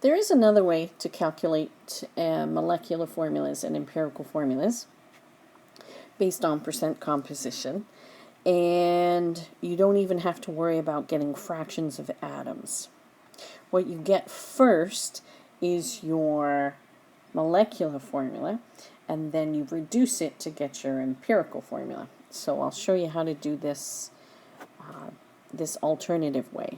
There is another way to calculate molecular formulas and empirical formulas based on percent composition, and you don't even have to worry about getting fractions of atoms. What you get first is your molecular formula, and then you reduce it to get your empirical formula. So I'll show you how to do this this alternative way.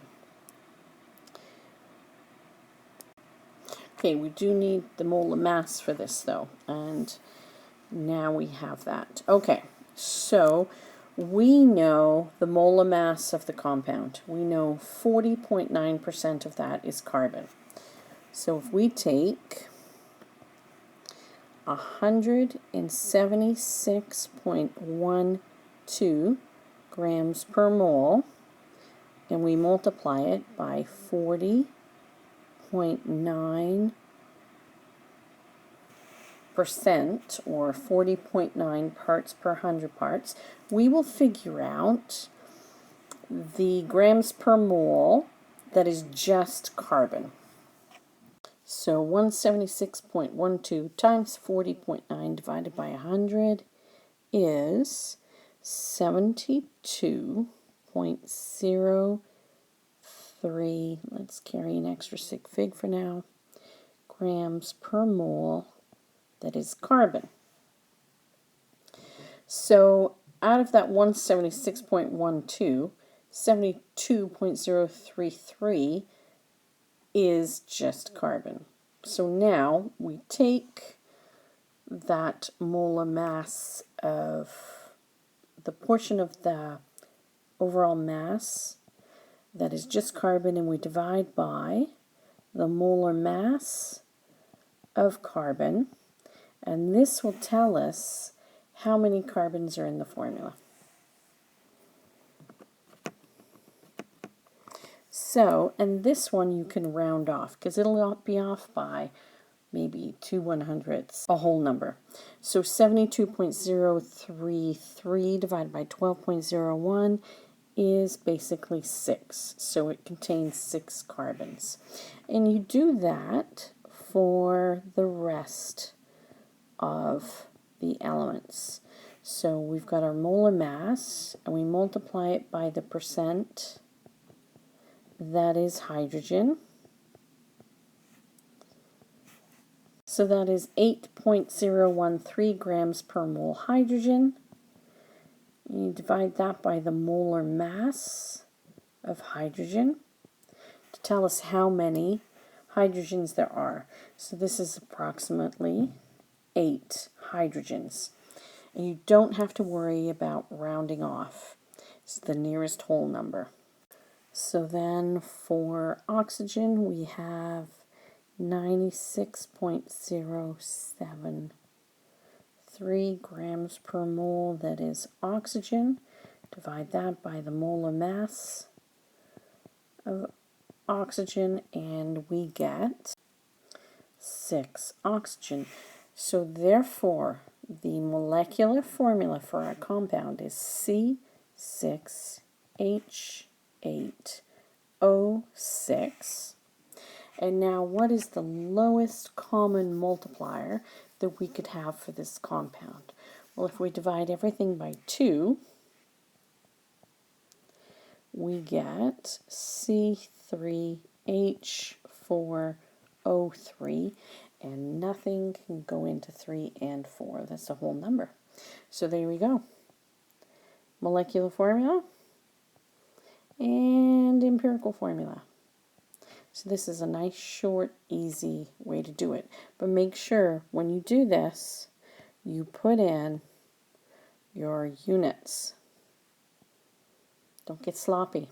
Okay, we do need the molar mass for this though, and now we have that. Okay, so we know the molar mass of the compound. We know 40.9% of that is carbon. So if we take 176.12 grams per mole and we multiply it by 40.9% or 40.9 parts per 100 parts, we will figure out the grams per mole that is just carbon. So 176.12 times 40.9 divided by 100 is 72.03, let's carry an extra sig fig for now, grams per mole that is carbon. So out of that 176.12, 72.033 is just carbon. So now we take that molar mass of the portion of the overall mass that is just carbon, and we divide by the molar mass of carbon, and this will tell us how many carbons are in the formula. So, and this one you can round off because it'll be off by maybe 2/100ths, a whole number. So 72.033 divided by 12.01 is basically 6. So it contains 6 carbons. And you do that for the rest of the elements. So we've got our molar mass, and we multiply it by the percent that is hydrogen. So that is 8.013 grams per mole hydrogen. You divide that by the molar mass of hydrogen to tell us how many hydrogens there are. So this is approximately 8 hydrogens. And you don't have to worry about rounding off. It's the nearest whole number. So then for oxygen, we have 96.073 grams per mole that is oxygen. Divide that by the molar mass of oxygen, and we get 6 oxygen. So therefore, the molecular formula for our compound is C6H8O6. And now, what is the lowest common multiplier that we could have for this compound? Well, if we divide everything by 2, we get C3H4O3, and nothing can go into 3 and 4. That's a whole number. So there we go. Molecular formula and empirical formula. So this is a nice, short, easy way to do it. But make sure when you do this, you put in your units. Don't get sloppy.